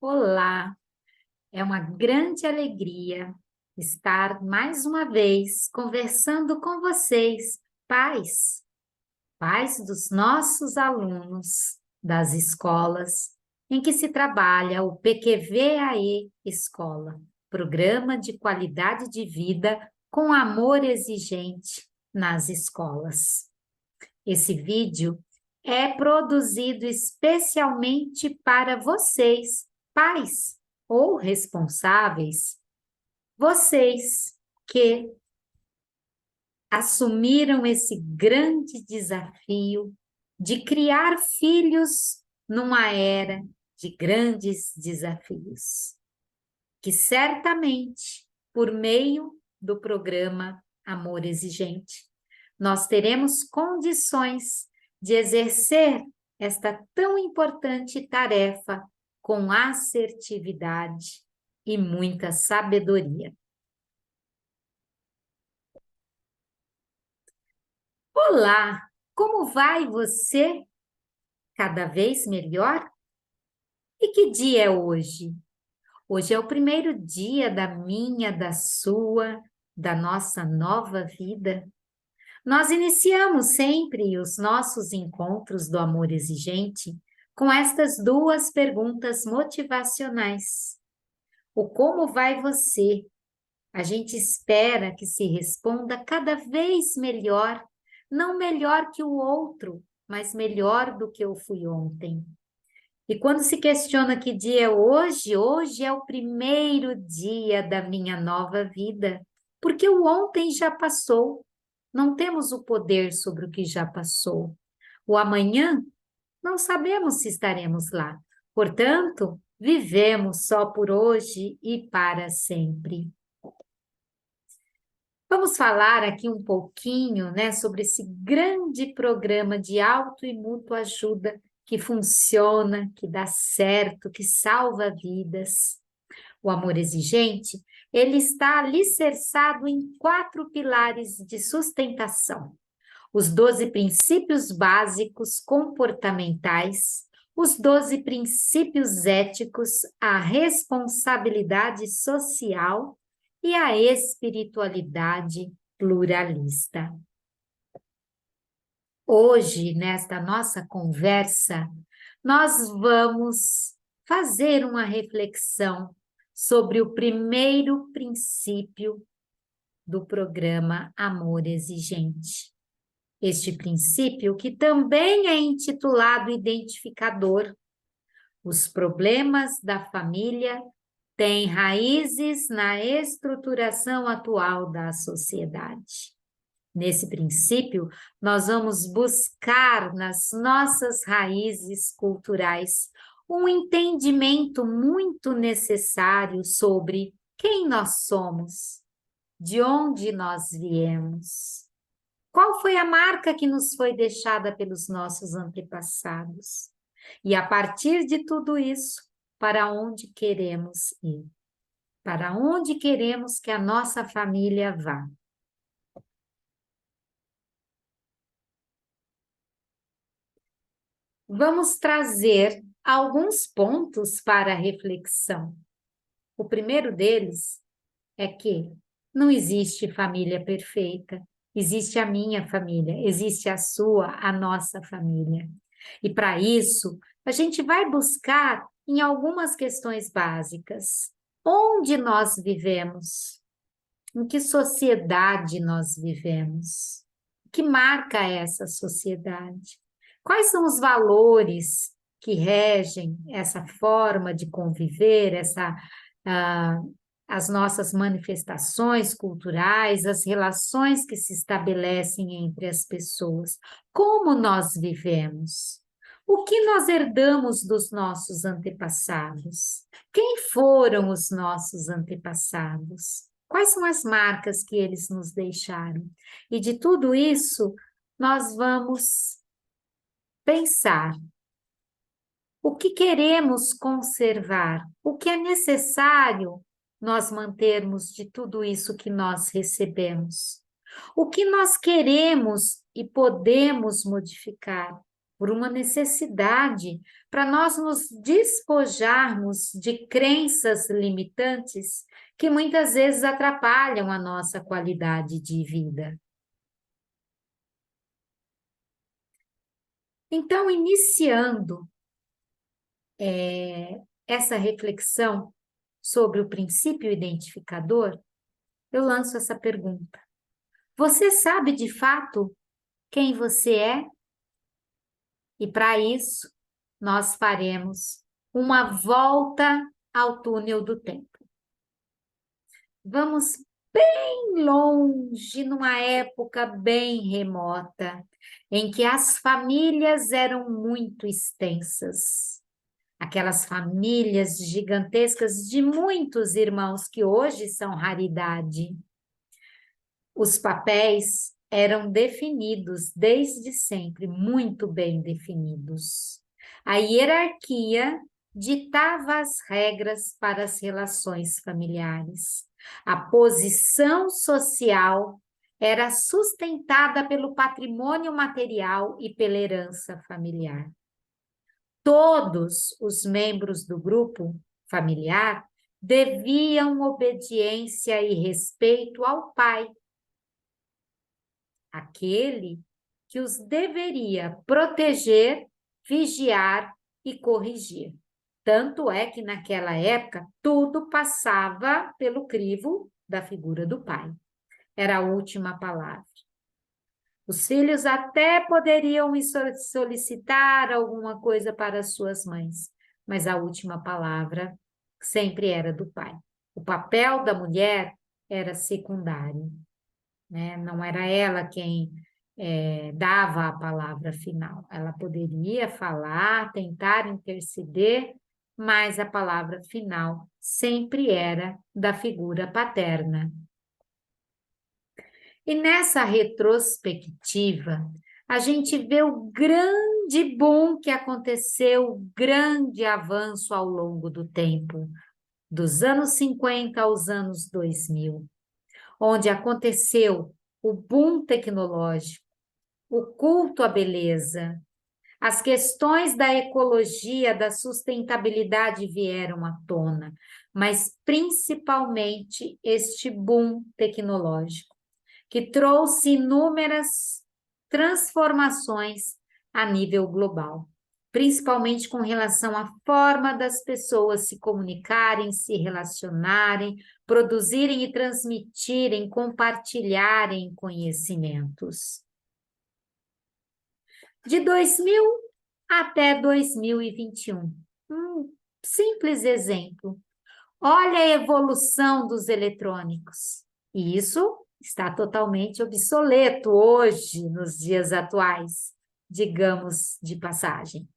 Olá, é uma grande alegria estar mais uma vez conversando com vocês, pais dos nossos alunos das escolas em que se trabalha o PQVAE Escola, Programa de Qualidade de Vida com Amor Exigente nas Escolas. Esse vídeo é produzido especialmente para vocês, pais ou responsáveis, vocês que assumiram esse grande desafio de criar filhos numa era de grandes desafios, que certamente, por meio do programa Amor Exigente, nós teremos condições de exercer esta tão importante tarefa com assertividade e muita sabedoria. Olá, como vai você? Cada vez melhor? E que dia é hoje? Hoje é o primeiro dia da minha, da sua, da nossa nova vida. Nós iniciamos sempre os nossos encontros do amor exigente com estas duas perguntas motivacionais. O como vai você? A gente espera que se responda cada vez melhor, não melhor que o outro, mas melhor do que eu fui ontem. E quando se questiona que dia é hoje, hoje é o primeiro dia da minha nova vida, porque o ontem já passou. Não temos o poder sobre o que já passou. O amanhã, não sabemos se estaremos lá. Portanto, vivemos só por hoje e para sempre. Vamos falar aqui um pouquinho, né, sobre esse grande programa de auto e mútua ajuda que funciona, que dá certo, que salva vidas. O amor exigente, ele está alicerçado em 4 pilares de sustentação: os 12 princípios básicos comportamentais, os 12 princípios éticos, a responsabilidade social e a espiritualidade pluralista. Hoje, nesta nossa conversa, nós vamos fazer uma reflexão sobre o primeiro princípio do programa Amor Exigente. Este princípio, que também é intitulado identificador, os problemas da família têm raízes na estruturação atual da sociedade. Nesse princípio, nós vamos buscar nas nossas raízes culturais um entendimento muito necessário sobre quem nós somos, de onde nós viemos, qual foi a marca que nos foi deixada pelos nossos antepassados, e a partir de tudo isso, para onde queremos ir, para onde queremos que a nossa família vá. Vamos trazer alguns pontos para a reflexão. O primeiro deles é que não existe família perfeita, existe a minha família, existe a sua, a nossa família. E para isso, a gente vai buscar em algumas questões básicas. Onde nós vivemos? Em que sociedade nós vivemos? O que marca essa sociedade? Quais são os valores que regem essa forma de conviver, as nossas manifestações culturais, as relações que se estabelecem entre as pessoas? Como nós vivemos? O que nós herdamos dos nossos antepassados? Quem foram os nossos antepassados? Quais são as marcas que eles nos deixaram? E de tudo isso, nós vamos pensar o que queremos conservar, o que é necessário nós mantermos de tudo isso que nós recebemos, o que nós queremos e podemos modificar, por uma necessidade, para nós nos despojarmos de crenças limitantes que muitas vezes atrapalham a nossa qualidade de vida. Então, iniciando essa reflexão sobre o princípio identificador, eu lanço essa pergunta. Você sabe de fato quem você é? E para isso, nós faremos uma volta ao túnel do tempo. Vamos bem longe, numa época bem remota, em que as famílias eram muito extensas. Aquelas famílias gigantescas de muitos irmãos que hoje são raridade. Os papéis eram definidos desde sempre, muito bem definidos. A hierarquia ditava as regras para as relações familiares. A posição social era sustentada pelo patrimônio material e pela herança familiar. Todos os membros do grupo familiar deviam obediência e respeito ao pai, aquele que os deveria proteger, vigiar e corrigir. Tanto é que naquela época tudo passava pelo crivo da figura do pai. Era a última palavra. Os filhos até poderiam solicitar alguma coisa para as suas mães, mas a última palavra sempre era do pai. O papel da mulher era secundário, né? Não era ela quem dava a palavra final. Ela poderia falar, tentar interceder, mas a palavra final sempre era da figura paterna. E nessa retrospectiva, a gente vê o grande boom que aconteceu, o grande avanço ao longo do tempo, dos anos 50 aos anos 2000, onde aconteceu o boom tecnológico, o culto à beleza, as questões da ecologia, da sustentabilidade vieram à tona, mas principalmente este boom tecnológico, que trouxe inúmeras transformações a nível global, principalmente com relação à forma das pessoas se comunicarem, se relacionarem, produzirem e transmitirem, compartilharem conhecimentos. De 2000 até 2021, um simples exemplo. Olha a evolução dos eletrônicos. E isso está totalmente obsoleto hoje, nos dias atuais, digamos de passagem.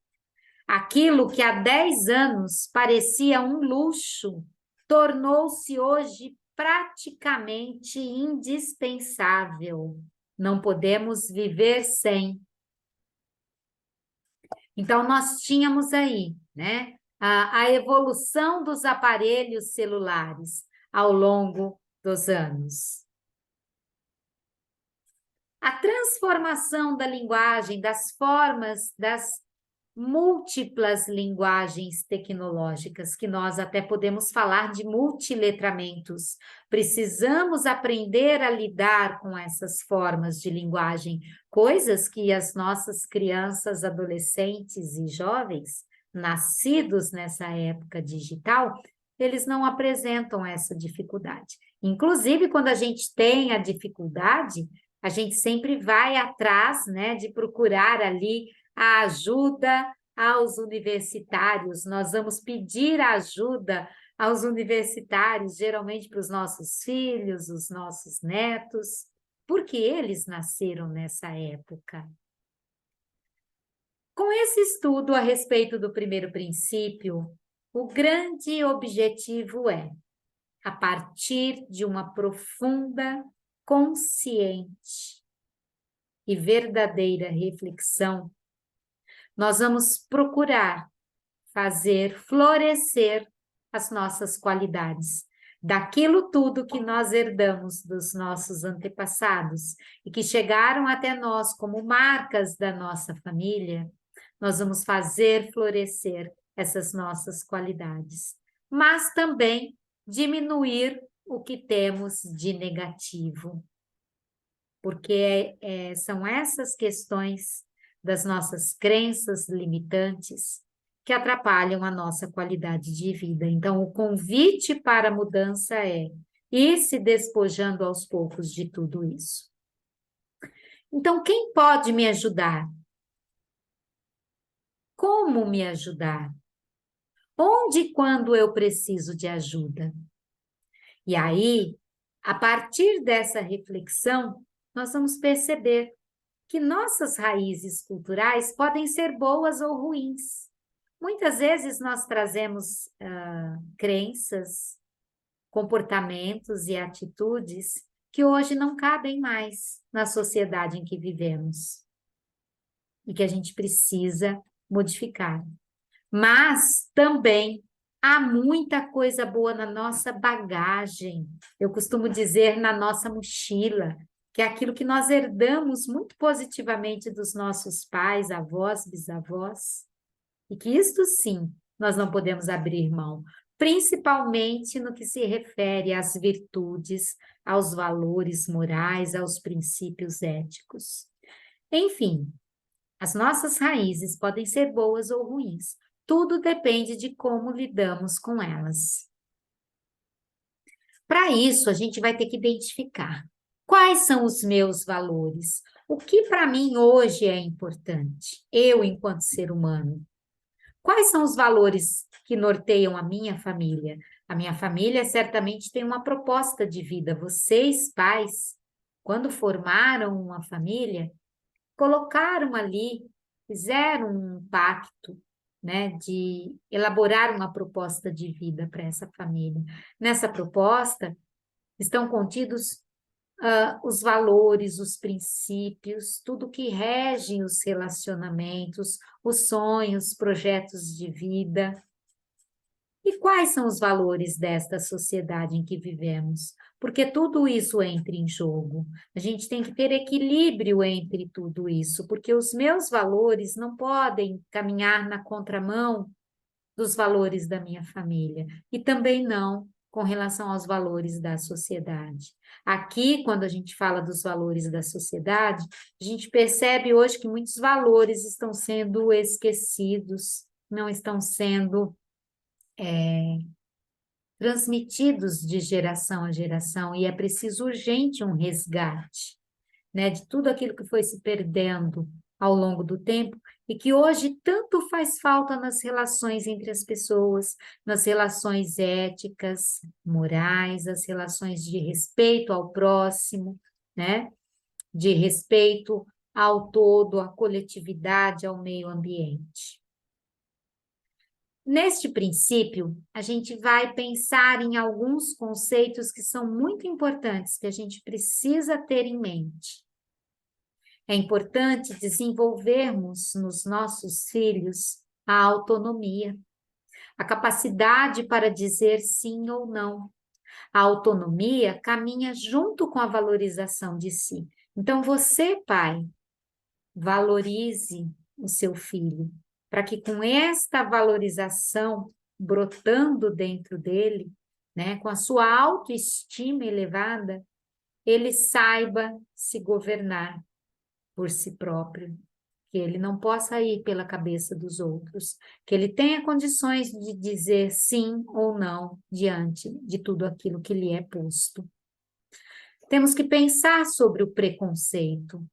Aquilo que há 10 anos parecia um luxo, tornou-se hoje praticamente indispensável. Não podemos viver sem. Então, nós tínhamos aí, né, a evolução dos aparelhos celulares ao longo dos anos. A transformação da linguagem, das formas, das múltiplas linguagens tecnológicas, que nós até podemos falar de multiletramentos. Precisamos aprender a lidar com essas formas de linguagem, coisas que as nossas crianças, adolescentes e jovens, nascidos nessa época digital, eles não apresentam essa dificuldade. Inclusive, quando a gente tem a dificuldade, a gente sempre vai atrás, né, de procurar ali a ajuda aos universitários. Nós vamos pedir ajuda aos universitários, geralmente para os nossos filhos, os nossos netos, porque eles nasceram nessa época. Com esse estudo a respeito do primeiro princípio, o grande objetivo é, a partir de uma profunda, consciente e verdadeira reflexão, nós vamos procurar fazer florescer as nossas qualidades, daquilo tudo que nós herdamos dos nossos antepassados e que chegaram até nós como marcas da nossa família. nós vamos fazer florescer essas nossas qualidades, mas também diminuir o que temos de negativo, porque são essas questões das nossas crenças limitantes que atrapalham a nossa qualidade de vida. Então, o convite para a mudança é ir se despojando aos poucos de tudo isso. Então, quem pode me ajudar? Como me ajudar? Onde e quando eu preciso de ajuda? E aí, a partir dessa reflexão, nós vamos perceber que nossas raízes culturais podem ser boas ou ruins. Muitas vezes nós trazemos crenças, comportamentos e atitudes que hoje não cabem mais na sociedade em que vivemos e que a gente precisa modificar. Mas também há muita coisa boa na nossa bagagem. Eu costumo dizer na nossa mochila, que é aquilo que nós herdamos muito positivamente dos nossos pais, avós, bisavós, e que isto sim, nós não podemos abrir mão, principalmente no que se refere às virtudes, aos valores morais, aos princípios éticos. Enfim, as nossas raízes podem ser boas ou ruins. Tudo depende de como lidamos com elas. Para isso, a gente vai ter que identificar quais são os meus valores. O que para mim hoje é importante, eu enquanto ser humano. Quais são os valores que norteiam a minha família? A minha família certamente tem uma proposta de vida. Vocês, pais, quando formaram uma família, colocaram ali, fizeram um pacto, né, de elaborar uma proposta de vida para essa família. Nessa proposta estão contidos os valores, os princípios, tudo que rege os relacionamentos, os sonhos, projetos de vida. E quais são os valores desta sociedade em que vivemos? Porque tudo isso entra em jogo. A gente tem que ter equilíbrio entre tudo isso, porque os meus valores não podem caminhar na contramão dos valores da minha família, e também não com relação aos valores da sociedade. Aqui, quando a gente fala dos valores da sociedade, a gente percebe hoje que muitos valores estão sendo esquecidos, não estão sendo transmitidos de geração a geração, e é preciso urgente um resgate, né, de tudo aquilo que foi se perdendo ao longo do tempo e que hoje tanto faz falta nas relações entre as pessoas, nas relações éticas, morais, as relações de respeito ao próximo, né, de respeito ao todo, à coletividade, ao meio ambiente. Neste princípio, a gente vai pensar em alguns conceitos que são muito importantes, que a gente precisa ter em mente. É importante desenvolvermos nos nossos filhos a autonomia, a capacidade para dizer sim ou não. A autonomia caminha junto com a valorização de si. Então, você, pai, valorize o seu filho, para que com esta valorização brotando dentro dele, né, com a sua autoestima elevada, ele saiba se governar por si próprio, que ele não possa ir pela cabeça dos outros, que ele tenha condições de dizer sim ou não diante de tudo aquilo que lhe é posto. Temos que pensar sobre o preconceito,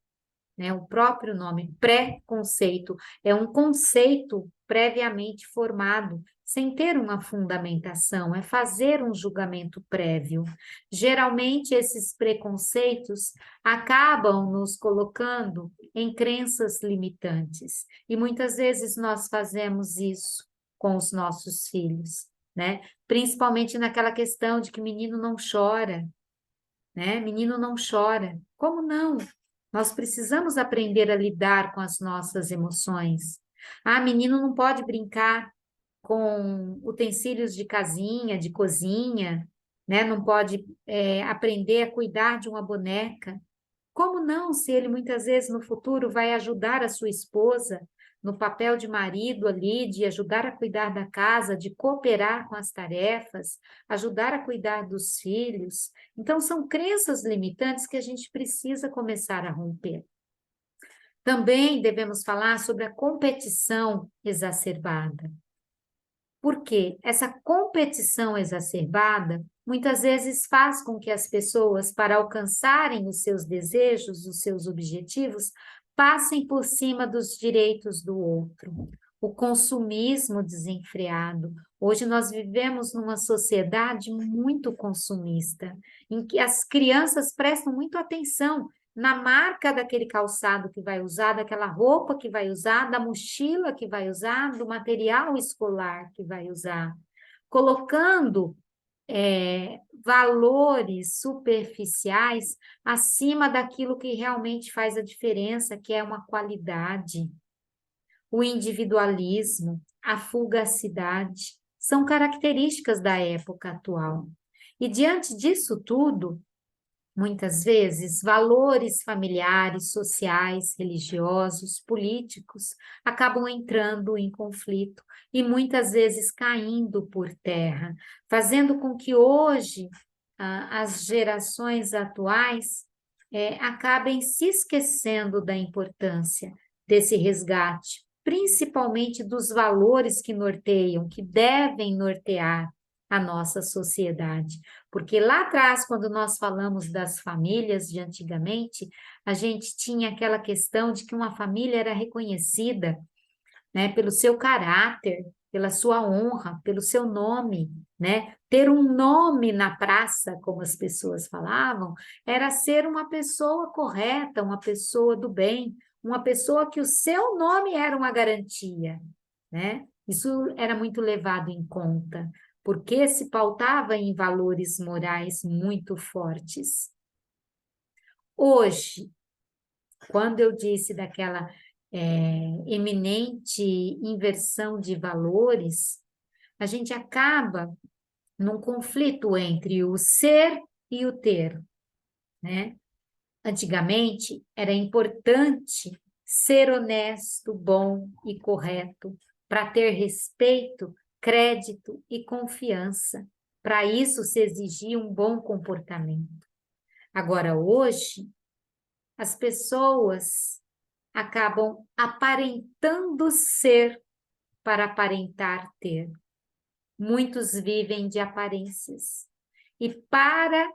né? O próprio nome, pré-conceito, é um conceito previamente formado, sem ter uma fundamentação, é fazer um julgamento prévio. Geralmente, esses preconceitos acabam nos colocando em crenças limitantes, e muitas vezes nós fazemos isso com os nossos filhos, né? Principalmente naquela questão de que menino não chora, né? Menino não chora. Como não? Nós precisamos aprender a lidar com as nossas emoções. Ah, menino não pode brincar com utensílios de casinha, de cozinha, né? Não pode aprender a cuidar de uma boneca. Como não, se ele muitas vezes no futuro vai ajudar a sua esposa no papel de marido ali, de ajudar a cuidar da casa, de cooperar com as tarefas, ajudar a cuidar dos filhos. Então, são crenças limitantes que a gente precisa começar a romper. Também devemos falar sobre a competição exacerbada. Porque essa competição exacerbada muitas vezes faz com que as pessoas, para alcançarem os seus desejos, os seus objetivos, passem por cima dos direitos do outro. O consumismo desenfreado. Hoje nós vivemos numa sociedade muito consumista, em que as crianças prestam muito atenção na marca daquele calçado que vai usar, daquela roupa que vai usar, da mochila que vai usar, do material escolar que vai usar, colocando valores superficiais acima daquilo que realmente faz a diferença, que é uma qualidade. O individualismo, a fugacidade, são características da época atual. E diante disso tudo, muitas vezes, valores familiares, sociais, religiosos, políticos acabam entrando em conflito e muitas vezes caindo por terra, fazendo com que hoje as gerações atuais acabem se esquecendo da importância desse resgate, principalmente dos valores que norteiam, que devem nortear a nossa sociedade. Porque lá atrás, quando nós falamos das famílias de antigamente, a gente tinha aquela questão de que uma família era reconhecida, né, pelo seu caráter, pela sua honra, pelo seu nome, né? Ter um nome na praça, como as pessoas falavam, era ser uma pessoa correta, uma pessoa do bem, uma pessoa que o seu nome era uma garantia, né? Isso era muito levado em conta, porque se pautava em valores morais muito fortes. Hoje, quando eu disse daquela eminente inversão de valores, a gente acaba num conflito entre o ser e o ter, né? Antigamente, era importante ser honesto, bom e correto, para ter respeito, crédito e confiança. Para isso se exigia um bom comportamento. Agora, hoje, as pessoas acabam aparentando ser para aparentar ter. Muitos vivem de aparências. E para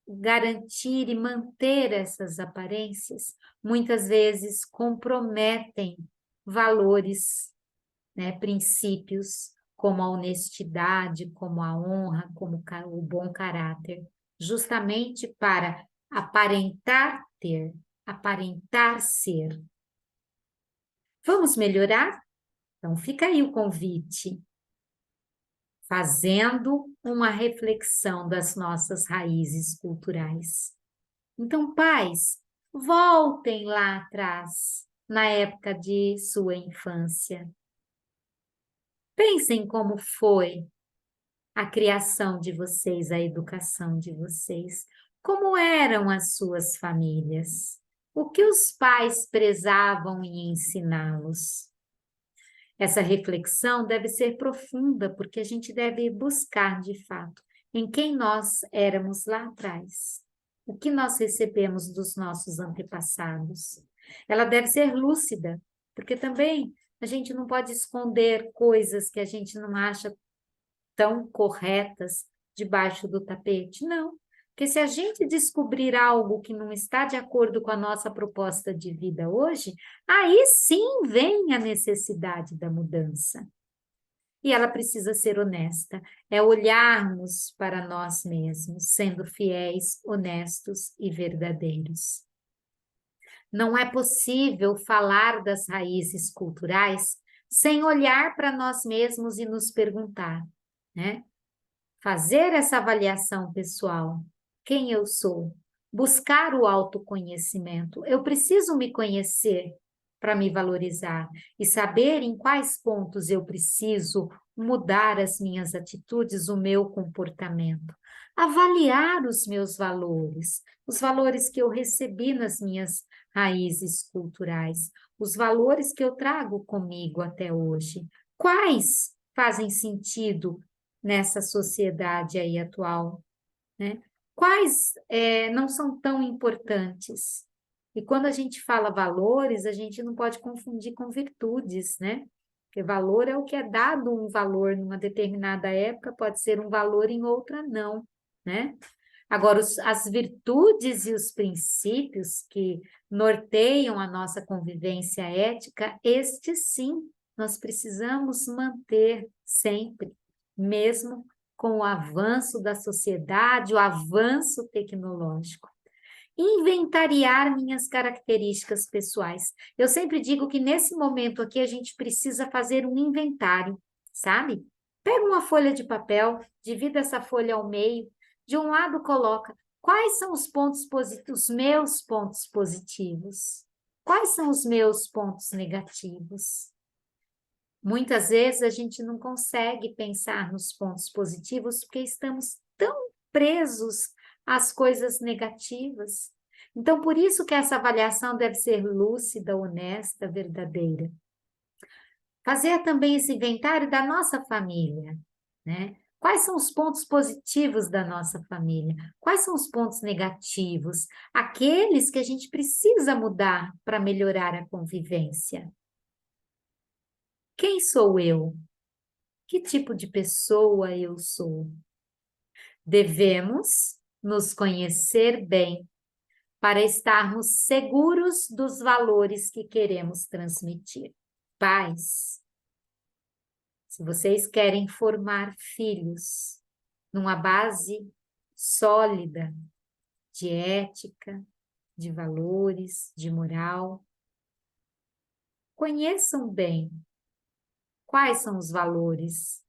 garantir e manter essas aparências, muitas vezes comprometem valores, né, princípios como a honestidade, como a honra, como o bom caráter, justamente para aparentar ter, aparentar ser. Vamos melhorar? Então fica aí o convite, fazendo uma reflexão das nossas raízes culturais. Então, pais, voltem lá atrás, na época de sua infância. Pensem como foi a criação de vocês, a educação de vocês. Como eram as suas famílias? O que os pais prezavam em ensiná-los? Essa reflexão deve ser profunda, porque a gente deve buscar, de fato, em quem nós éramos lá atrás. O que nós recebemos dos nossos antepassados. Ela deve ser lúcida, porque também a gente não pode esconder coisas que a gente não acha tão corretas debaixo do tapete. Não, porque se a gente descobrir algo que não está de acordo com a nossa proposta de vida hoje, aí sim vem a necessidade da mudança. E ela precisa ser honesta, é olharmos para nós mesmos, sendo fiéis, honestos e verdadeiros. Não é possível falar das raízes culturais sem olhar para nós mesmos e nos perguntar, né? Fazer essa avaliação pessoal, quem eu sou, buscar o autoconhecimento. Eu preciso me conhecer para me valorizar e saber em quais pontos eu preciso mudar as minhas atitudes, o meu comportamento. Avaliar os meus valores, os valores que eu recebi nas minhas raízes culturais, os valores que eu trago comigo até hoje. Quais fazem sentido nessa sociedade aí atual, né? Quais não são tão importantes? E quando a gente fala valores, a gente não pode confundir com virtudes, né? Porque valor é o que é dado um valor numa determinada época, pode ser um valor em outra não, né? Agora, as virtudes e os princípios que norteiam a nossa convivência ética, estes sim, nós precisamos manter sempre, mesmo com o avanço da sociedade, o avanço tecnológico. Inventariar minhas características pessoais. Eu sempre digo que nesse momento aqui a gente precisa fazer um inventário, sabe? Pega uma folha de papel, divida essa folha ao meio, de um lado coloca quais são os pontos positivos, os meus pontos positivos, quais são os meus pontos negativos. Muitas vezes a gente não consegue pensar nos pontos positivos porque estamos tão presos às coisas negativas. Então, por isso que essa avaliação deve ser lúcida, honesta, verdadeira. Fazer também esse inventário da nossa família, né? Quais são os pontos positivos da nossa família? Quais são os pontos negativos? Aqueles que a gente precisa mudar para melhorar a convivência. Quem sou eu? Que tipo de pessoa eu sou? Devemos nos conhecer bem para estarmos seguros dos valores que queremos transmitir. Pais, se vocês querem formar filhos numa base sólida de ética, de valores, de moral, conheçam bem quais são os valores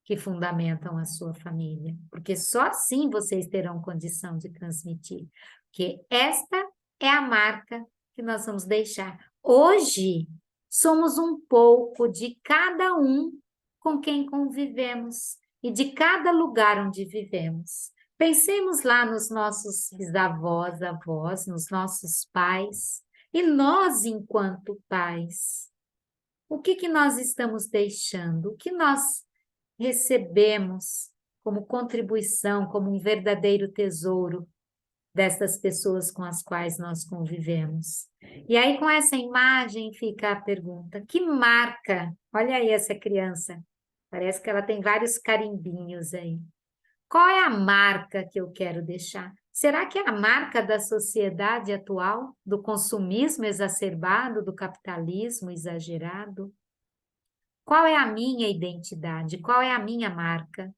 que fundamentam a sua família, porque só assim vocês terão condição de transmitir, porque esta é a marca que nós vamos deixar. Hoje, somos um pouco de cada um com quem convivemos e de cada lugar onde vivemos. Pensemos lá nos nossos bisavós, avós, nos nossos pais, e nós, enquanto pais, o que que nós estamos deixando? O que nós recebemos como contribuição, como um verdadeiro tesouro dessas pessoas com as quais nós convivemos. E aí, com essa imagem, fica a pergunta: que marca? Olha aí essa criança, parece que ela tem vários carimbinhos aí. Qual é a marca que eu quero deixar? Será que é a marca da sociedade atual, do consumismo exacerbado, do capitalismo exagerado? Qual é a minha identidade? Qual é a minha marca?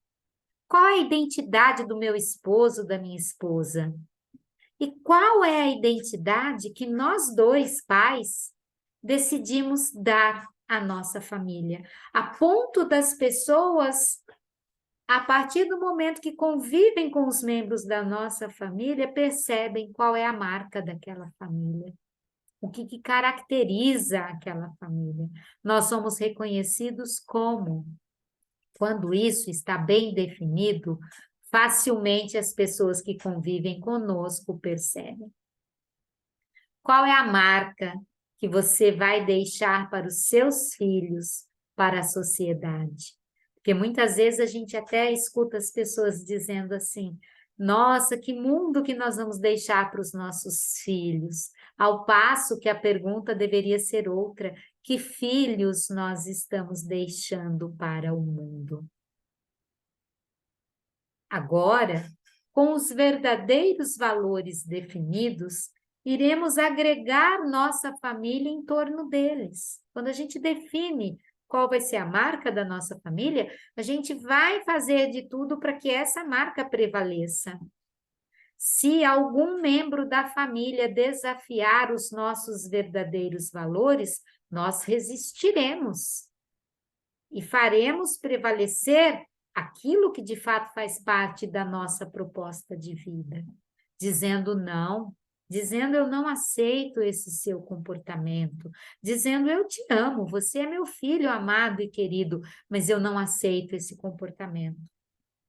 Qual é a identidade do meu esposo, da minha esposa? E qual é a identidade que nós dois, pais, decidimos dar à nossa família? A ponto das pessoas, a partir do momento que convivem com os membros da nossa família, percebem qual é a marca daquela família. O que, que caracteriza aquela família? Nós somos reconhecidos como. Quando isso está bem definido, facilmente as pessoas que convivem conosco percebem. Qual é a marca que você vai deixar para os seus filhos, para a sociedade? Porque muitas vezes a gente até escuta as pessoas dizendo assim: nossa, que mundo que nós vamos deixar para os nossos filhos? Ao passo que a pergunta deveria ser outra: que filhos nós estamos deixando para o mundo? Agora, com os verdadeiros valores definidos, iremos agregar nossa família em torno deles. Quando a gente define qual vai ser a marca da nossa família, a gente vai fazer de tudo para que essa marca prevaleça. Se algum membro da família desafiar os nossos verdadeiros valores, nós resistiremos e faremos prevalecer aquilo que de fato faz parte da nossa proposta de vida, dizendo não, dizendo eu não aceito esse seu comportamento, dizendo eu te amo, você é meu filho amado e querido, mas eu não aceito esse comportamento.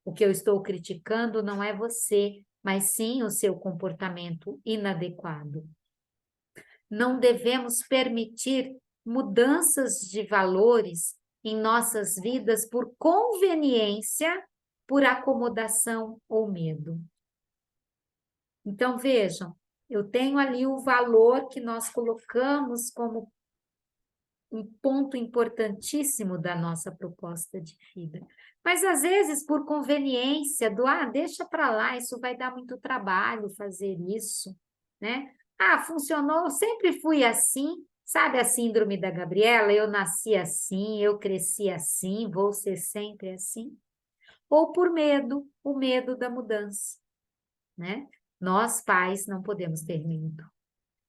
O que eu estou criticando não é você, mas sim o seu comportamento inadequado. não devemos permitir mudanças de valores em nossas vidas por conveniência, por acomodação ou medo. Então, vejam, eu tenho ali o valor que nós colocamos como um ponto importantíssimo da nossa proposta de vida. Mas, às vezes, por conveniência deixa para lá, isso vai dar muito trabalho fazer isso, né? Funcionou, eu sempre fui assim, sabe a síndrome da Gabriela? Eu nasci assim, eu cresci assim, vou ser sempre assim. Ou por medo, o medo da mudança, né? Nós, pais, não podemos ter medo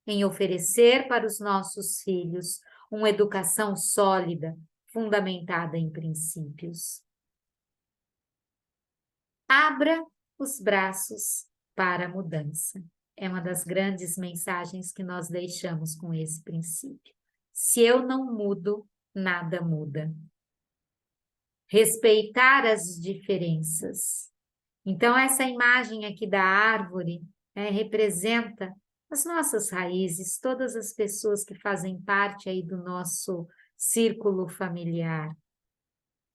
em oferecer para os nossos filhos uma educação sólida, fundamentada em princípios. Abra os braços para a mudança. É uma das grandes mensagens que nós deixamos com esse princípio. Se eu não mudo, nada muda. Respeitar as diferenças. Então, essa imagem aqui da árvore representa as nossas raízes, todas as pessoas que fazem parte aí do nosso círculo familiar.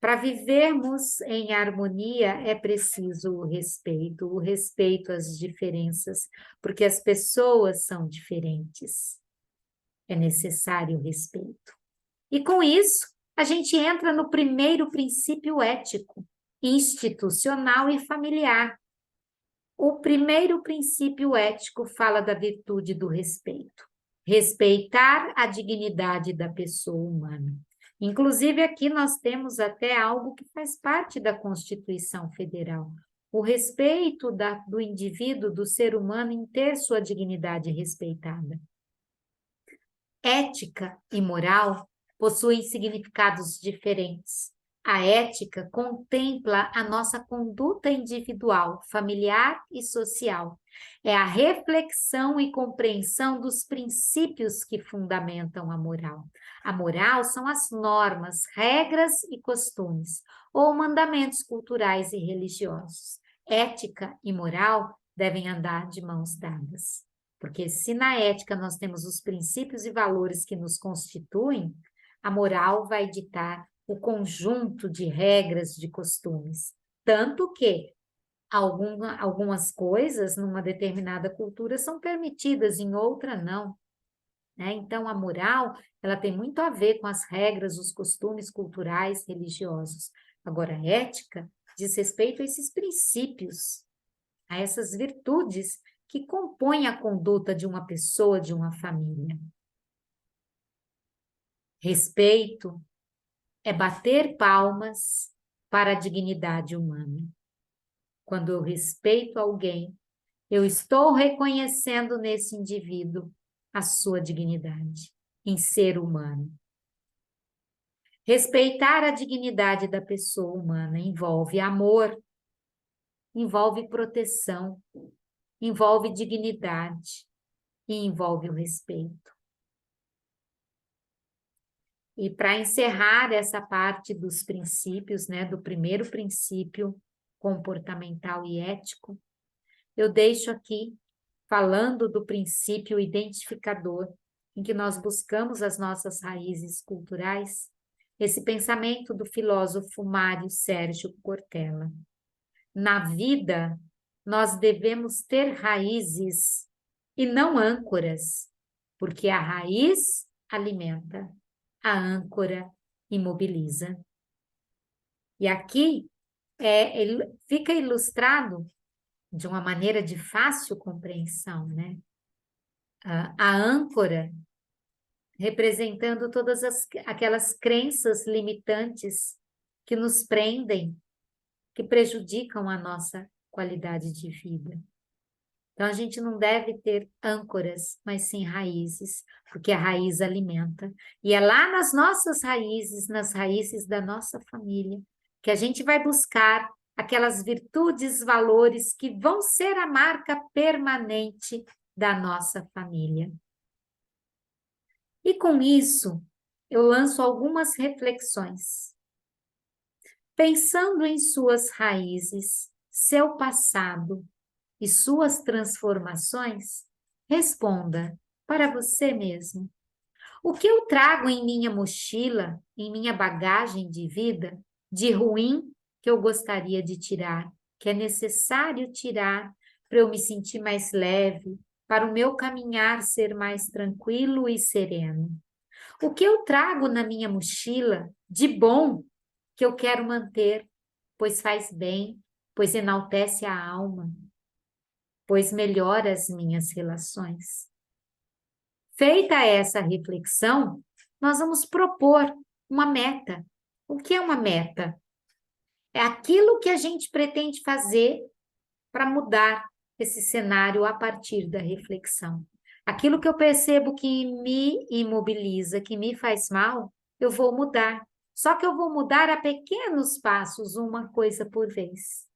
Para vivermos em harmonia é preciso o respeito às diferenças, porque as pessoas são diferentes. É necessário o respeito. E com isso, a gente entra no primeiro princípio ético, institucional e familiar. O primeiro princípio ético fala da virtude do respeito. Respeitar a dignidade da pessoa humana. Inclusive, aqui nós temos até algo que faz parte da Constituição Federal. O respeito do indivíduo, do ser humano, em ter sua dignidade respeitada. Ética e moral possuem significados diferentes. A ética contempla a nossa conduta individual, familiar e social. É a reflexão e compreensão dos princípios que fundamentam a moral. A moral são as normas, regras e costumes, ou mandamentos culturais e religiosos. Ética e moral devem andar de mãos dadas. Porque se na ética nós temos os princípios e valores que nos constituem, a moral vai ditar o conjunto de regras, de costumes. Tanto que algumas coisas numa determinada cultura são permitidas, em outra não. Né? Então, a moral, ela tem muito a ver com as regras, os costumes culturais, religiosos. Agora, a ética diz respeito a esses princípios, a essas virtudes que compõem a conduta de uma pessoa, de uma família. Respeito é bater palmas para a dignidade humana. Quando eu respeito alguém, eu estou reconhecendo nesse indivíduo a sua dignidade em ser humano. Respeitar a dignidade da pessoa humana envolve amor, envolve proteção, envolve dignidade e envolve o respeito. E para encerrar essa parte dos princípios, né, do primeiro princípio comportamental e ético, eu deixo aqui, falando do princípio identificador, em que nós buscamos as nossas raízes culturais, esse pensamento do filósofo Mário Sérgio Cortella. Na vida, nós devemos ter raízes e não âncoras, porque a raiz alimenta, a âncora imobiliza. E aqui fica ilustrado de uma maneira de fácil compreensão, né? A âncora representando todas aquelas crenças limitantes que nos prendem, que prejudicam a nossa qualidade de vida. Então, a gente não deve ter âncoras, mas sim raízes, porque a raiz alimenta. E é lá nas nossas raízes, nas raízes da nossa família, que a gente vai buscar aquelas virtudes, valores que vão ser a marca permanente da nossa família. E com isso, eu lanço algumas reflexões. Pensando em suas raízes, seu passado, e suas transformações, responda para você mesmo. O que eu trago em minha mochila, em minha bagagem de vida, de ruim que eu gostaria de tirar, que é necessário tirar para eu me sentir mais leve, para o meu caminhar ser mais tranquilo e sereno. O que eu trago na minha mochila de bom que eu quero manter, pois faz bem, pois enaltece a alma, pois melhora as minhas relações. Feita essa reflexão, nós vamos propor uma meta. O que é uma meta? É aquilo que a gente pretende fazer para mudar esse cenário a partir da reflexão. Aquilo que eu percebo que me imobiliza, que me faz mal, eu vou mudar. Só que eu vou mudar a pequenos passos, uma coisa por vez.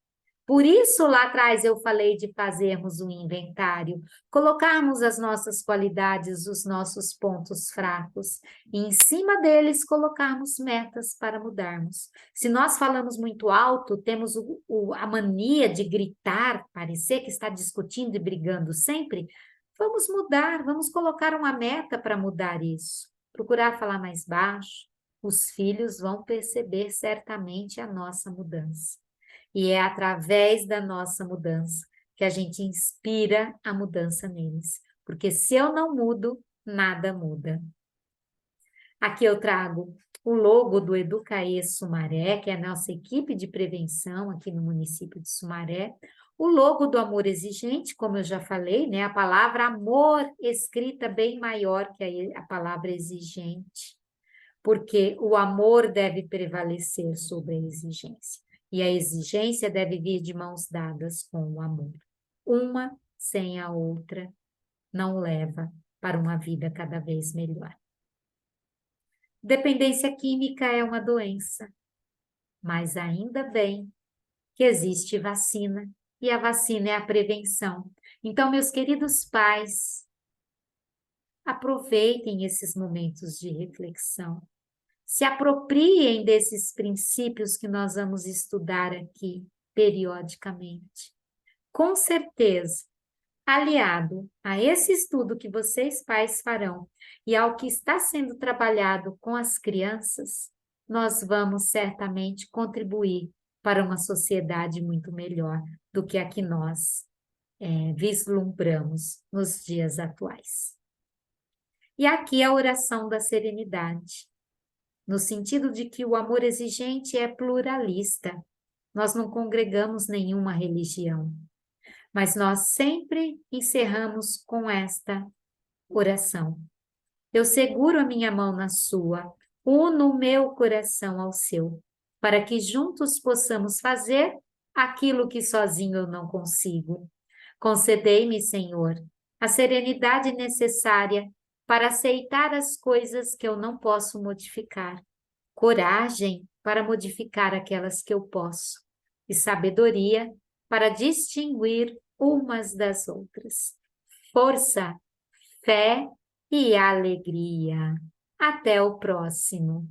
Por isso, lá atrás eu falei de fazermos um inventário, colocarmos as nossas qualidades, os nossos pontos fracos, e em cima deles colocarmos metas para mudarmos. Se nós falamos muito alto, temos a mania de gritar, parecer que está discutindo e brigando sempre, vamos mudar, vamos colocar uma meta para mudar isso. Procurar falar mais baixo, os filhos vão perceber certamente a nossa mudança. E é através da nossa mudança que a gente inspira a mudança neles. Porque se eu não mudo, nada muda. Aqui eu trago o logo do Educaê Sumaré, que é a nossa equipe de prevenção aqui no município de Sumaré. O logo do amor exigente, como eu já falei, né? A palavra amor escrita bem maior que a palavra exigente. Porque o amor deve prevalecer sobre a exigência. E a exigência deve vir de mãos dadas com o amor. Uma sem a outra não leva para uma vida cada vez melhor. Dependência química é uma doença, mas ainda bem que existe vacina, e a vacina é a prevenção. Então, meus queridos pais, aproveitem esses momentos de reflexão. Se apropriem desses princípios que nós vamos estudar aqui periodicamente. Com certeza, aliado a esse estudo que vocês pais farão e ao que está sendo trabalhado com as crianças, nós vamos certamente contribuir para uma sociedade muito melhor do que a que nós vislumbramos nos dias atuais. E aqui a oração da serenidade, no sentido de que o amor exigente é pluralista. Nós não congregamos nenhuma religião, mas nós sempre encerramos com esta oração. Eu seguro a minha mão na sua, uno o meu coração ao seu, para que juntos possamos fazer aquilo que sozinho eu não consigo. Concedei-me, Senhor, a serenidade necessária para aceitar as coisas que eu não posso modificar, coragem para modificar aquelas que eu posso, e sabedoria para distinguir umas das outras. Força, fé e alegria. Até o próximo.